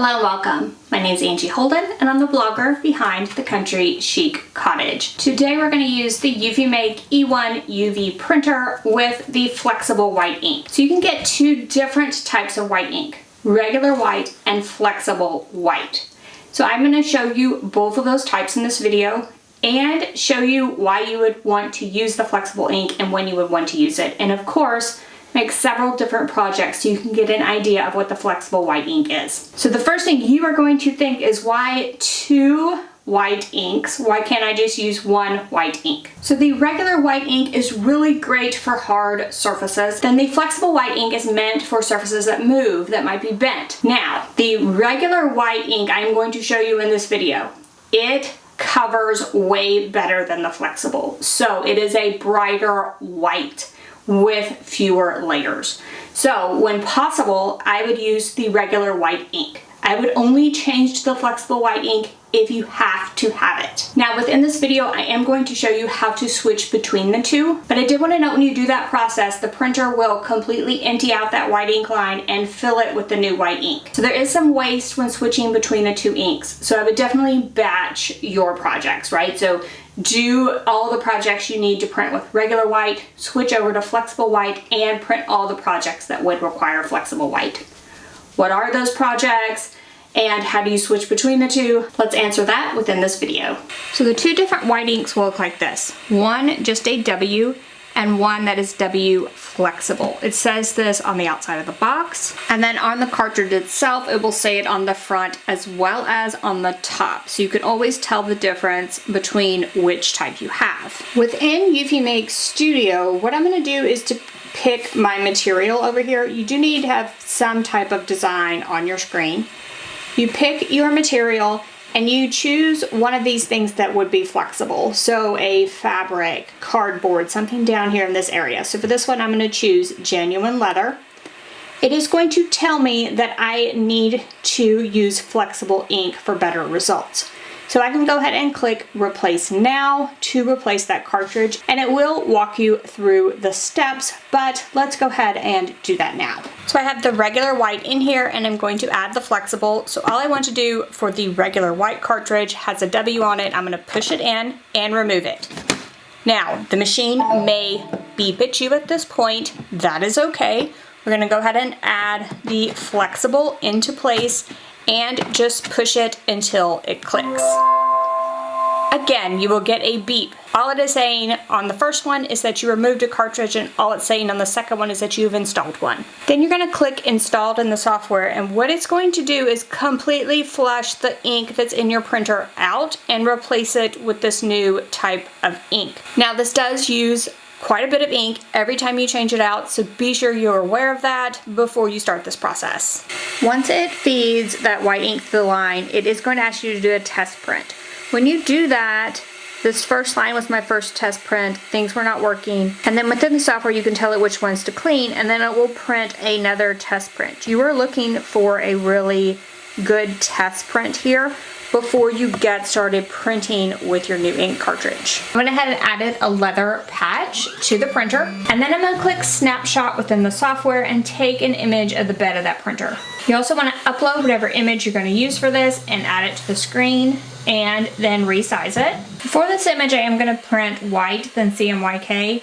Hello, welcome. My name is Angie Holden and I'm the blogger behind the Country Chic Cottage. Today we're going to use the EufyMake E1 UV Printer with the flexible white ink. So you can get two different types of white ink, regular white and flexible white. So I'm going to show you both of those types in this video and show you why you would want to use the flexible ink and when you would want to use it. And of course, make several different projects so you can get an idea of what the flexible white ink is. So the first thing you are going to think is, why two white inks? Why can't I just use one white ink? So the regular white ink is really great for hard surfaces. Then the flexible white ink is meant for surfaces that move, that might be bent. Now, the regular white ink I'm going to show you in this video, it covers way better than the flexible. So it is a brighter white with fewer layers. So when possible, I would use the regular white ink. I would only change to the flexible white ink if you have to have it. Now within this video, I am going to show you how to switch between the two, but I did want to note when you do that process, the printer will completely empty out that white ink line and fill it with the new white ink. So there is some waste when switching between the two inks. So I would definitely batch your projects, right? So do all the projects you need to print with regular white, switch over to flexible white, and print all the projects that would require flexible white. What are those projects? And how do you switch between the two? Let's answer that within this video. So the two different white inks will look like this. One just a W and one that is W flexible. It says this on the outside of the box, and then on the cartridge itself it will say it on the front as well as on the top, so you can always tell the difference between which type you have. Within EufyMake Studio, what I'm going to do is to pick my material over here. You do need to have some type of design on your screen. You pick your material and you choose one of these things that would be flexible. So a fabric, cardboard, something down here in this area. So for this one, I'm going to choose genuine leather. It is going to tell me that I need to use flexible ink for better results. So I can go ahead and click replace now to replace that cartridge, and it will walk you through the steps, but let's go ahead and do that now. So I have the regular white in here and I'm going to add the flexible. So all I want to do for the regular white cartridge has a W on it. I'm going to push it in and remove it. Now, the machine may beep at you at this point. That is okay. We're going to go ahead and add the flexible into place and just push it until it clicks. Again, you will get a beep. All it is saying on the first one is that you removed a cartridge, and all it's saying on the second one is that you've installed one. Then you're going to click installed in the software, and what it's going to do is completely flush the ink that's in your printer out and replace it with this new type of ink. Now this does use quite a bit of ink every time you change it out, so be sure you're aware of that before you start this process. Once it feeds that white ink to the line, it is going to ask you to do a test print. When you do that, this first line was my first test print, things were not working, and then within the software you can tell it which ones to clean, and then it will print another test print. You are looking for a really good test print here before you get started printing with your new ink cartridge. I went ahead and added a leather patch to the printer, and then I'm going to click snapshot within the software and take an image of the bed of that printer. You also want to upload whatever image you're going to use for this and add it to the screen and then resize it. For this image I am going to print white, then CMYK.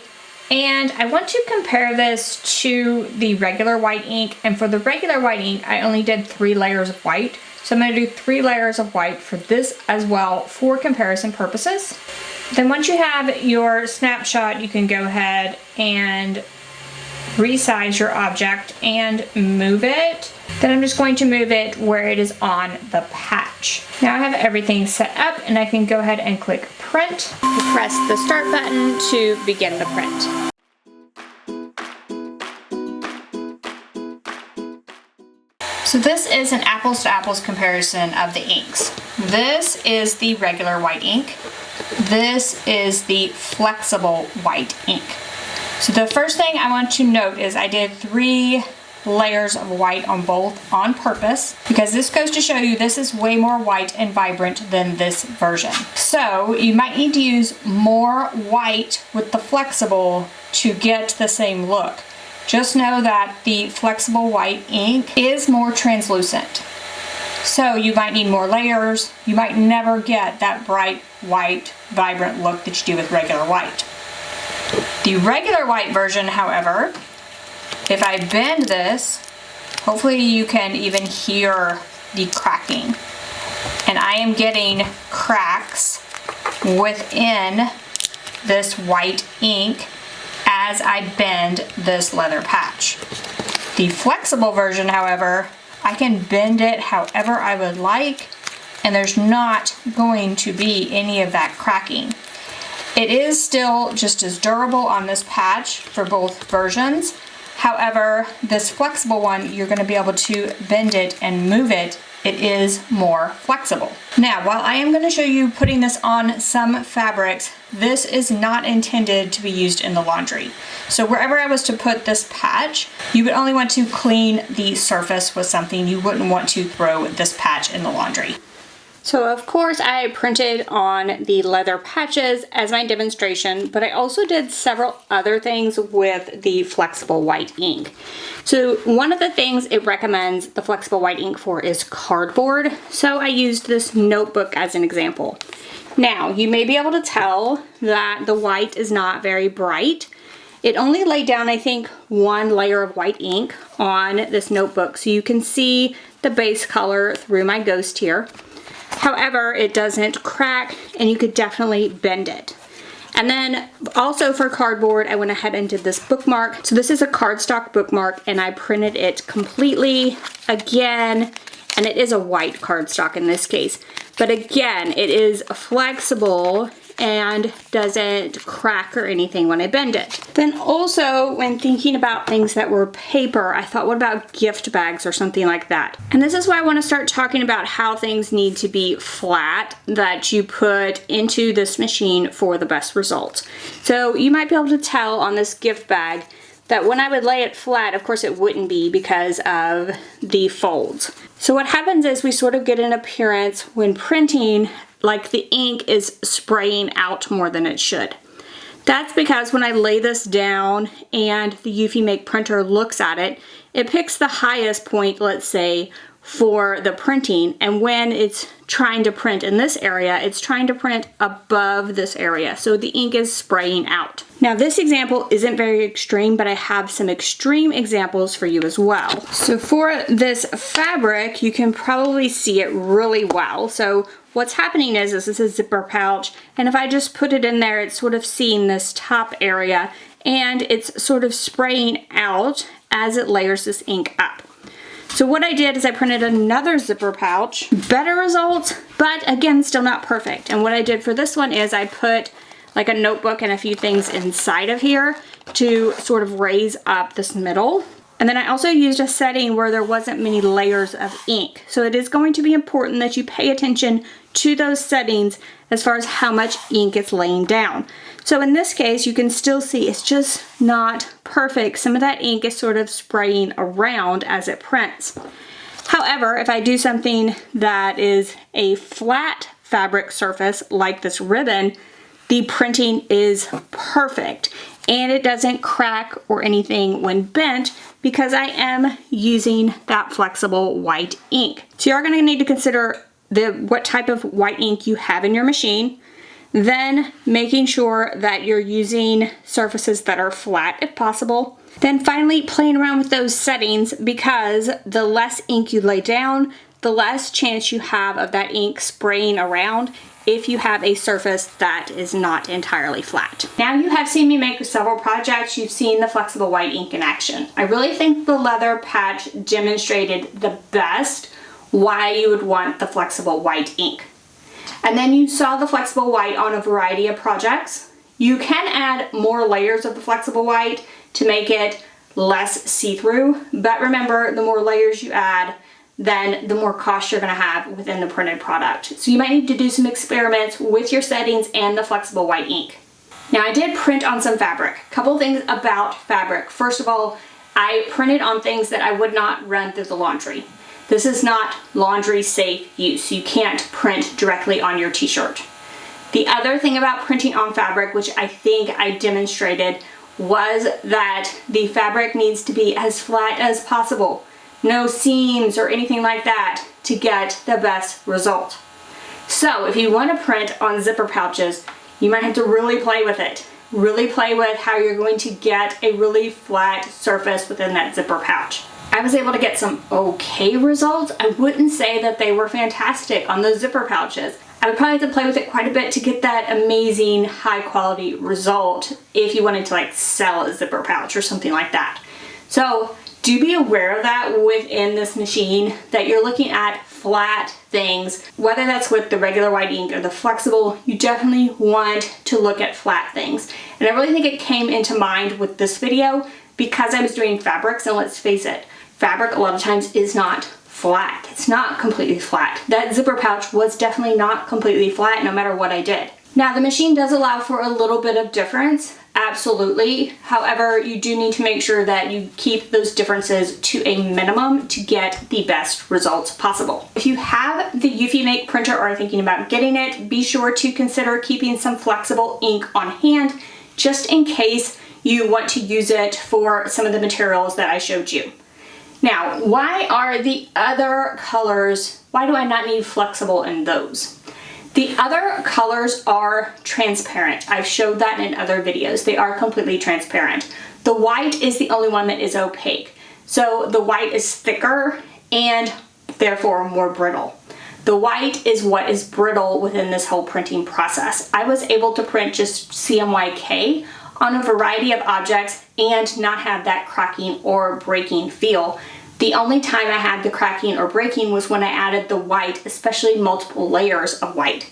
And I want to compare this to the regular white ink, and for the regular white ink I only did 3 layers of white. So I'm going to do 3 layers of white for this as well for comparison purposes. Then once you have your snapshot, you can go ahead and resize your object and move it. Then I'm just going to move it where it is on the patch. Now I have everything set up and I can go ahead and click print. Press the start button to begin the print. So this is an apples to apples comparison of the inks. This is the regular white ink. This is the flexible white ink. So the first thing I want to note is I did 3 layers of white on both on purpose, because this goes to show you this is way more white and vibrant than this version. So you might need to use more white with the flexible to get the same look. Just know that the flexible white ink is more translucent. So you might need more layers. You might never get that bright white, vibrant look that you do with regular white. The regular white version, however, if I bend this, hopefully you can even hear the cracking. And I am getting cracks within this white ink as I bend this leather patch. The flexible version, however, I can bend it however I would like, and there's not going to be any of that cracking. It is still just as durable on this patch for both versions. However, this flexible one, you're going to be able to bend it and move it. It is more flexible. Now, while I am going to show you putting this on some fabrics, this is not intended to be used in the laundry. So wherever I was to put this patch, you would only want to clean the surface with something. You wouldn't want to throw this patch in the laundry. So of course I printed on the leather patches as my demonstration, but I also did several other things with the flexible white ink. So one of the things it recommends the flexible white ink for is cardboard. So I used this notebook as an example. Now you may be able to tell that the white is not very bright. It only laid down, I think, one layer of white ink on this notebook, so you can see the base color through my ghost here. However, it doesn't crack, and you could definitely bend it. And then also for cardboard, I went ahead and did this bookmark. So this is a cardstock bookmark, and I printed it completely again, and it is a white cardstock in this case. But again, it is flexible and doesn't crack or anything when I bend it. Then also, when thinking about things that were paper, I thought, what about gift bags or something like that? And this is why I want to start talking about how things need to be flat that you put into this machine for the best results. So you might be able to tell on this gift bag that when I would lay it flat, of course it wouldn't be because of the folds. So what happens is we sort of get an appearance when printing like the ink is spraying out more than it should. That's because when I lay this down and the EufyMake printer looks at it, it picks the highest point, let's say, for the printing, and when it's trying to print in this area, it's trying to print above this area, so the ink is spraying out. Now this example isn't very extreme, but I have some extreme examples for you as well. So for this fabric, you can probably see it really well. So what's happening is this is a zipper pouch, and if I just put it in there, it's sort of seeing this top area, and it's sort of spraying out as it layers this ink up. So what I did is I printed another zipper pouch, better results, but again, still not perfect. And what I did for this one is I put like a notebook and a few things inside of here to sort of raise up this middle. And then I also used a setting where there wasn't many layers of ink. So it is going to be important that you pay attention to those settings as far as how much ink it's laying down. So in this case, you can still see it's just not perfect. Some of that ink is sort of spraying around as it prints. However, if I do something that is a flat fabric surface like this ribbon, the printing is perfect and it doesn't crack or anything when bent because I am using that flexible white ink. So you are going to need to consider what type of white ink you have in your machine, then making sure that you're using surfaces that are flat if possible. Then finally playing around with those settings, because the less ink you lay down, the less chance you have of that ink spraying around if you have a surface that is not entirely flat. Now you have seen me make several projects. You've seen the flexible white ink in action. I really think the leather patch demonstrated the best why you would want the flexible white ink. And then you saw the flexible white on a variety of projects. You can add more layers of the flexible white to make it less see-through, but remember, the more layers you add, then the more cost you're going to have within the printed product. So you might need to do some experiments with your settings and the flexible white ink. Now I did print on some fabric. A couple things about fabric. First of all, I printed on things that I would not run through the laundry. This is not laundry safe use. You can't print directly on your t-shirt. The other thing about printing on fabric, which I think I demonstrated, was that the fabric needs to be as flat as possible. no seams or anything like that to get the best result. So if you want to print on zipper pouches, you might have to really play with it. Really play with how you're going to get a really flat surface within that zipper pouch. I was able to get some okay results. I wouldn't say that they were fantastic on those zipper pouches. I would probably have to play with it quite a bit to get that amazing high quality result if you wanted to like sell a zipper pouch or something like that. So do be aware of that within this machine, that you're looking at flat things, whether that's with the regular white ink or the flexible. You definitely want to look at flat things. And I really think it came into mind with this video because I was doing fabrics, and let's face it, fabric a lot of times is not flat. It's not completely flat. That zipper pouch was definitely not completely flat no matter what I did. Now the machine does allow for a little bit of difference, absolutely. However, you do need to make sure that you keep those differences to a minimum to get the best results possible. If you have the EufyMake printer or are thinking about getting it, be sure to consider keeping some flexible ink on hand just in case you want to use it for some of the materials that I showed you. Now, why are the other colors, why do I not need flexible in those? The other colors are transparent. I've showed that in other videos. They are completely transparent. The white is the only one that is opaque. So the white is thicker and therefore more brittle. The white is what is brittle within this whole printing process. I was able to print just CMYK on a variety of objects and not have that cracking or breaking feel. The only time I had the cracking or breaking was when I added the white, especially multiple layers of white.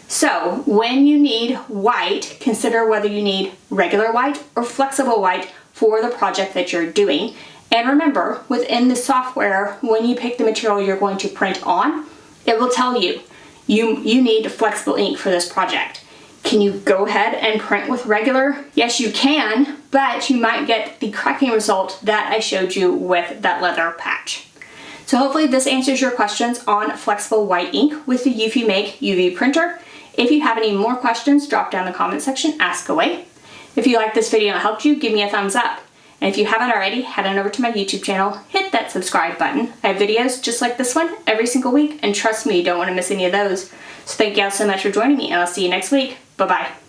So when you need white, consider whether you need regular white or flexible white for the project that you're doing. And remember, within the software, when you pick the material you're going to print on, it will tell you, you need flexible ink for this project. Can you go ahead and print with regular? Yes, you can, but you might get the cracking result that I showed you with that leather patch. So hopefully this answers your questions on flexible white ink with the EufyMake UV printer. If you have any more questions, drop down in the comment section, ask away. If you like this video and it helped you, give me a thumbs up. And if you haven't already, head on over to my YouTube channel, hit that subscribe button. I have videos just like this one every single week, and trust me, you don't want to miss any of those. So thank you all so much for joining me, and I'll see you next week. Bye-bye.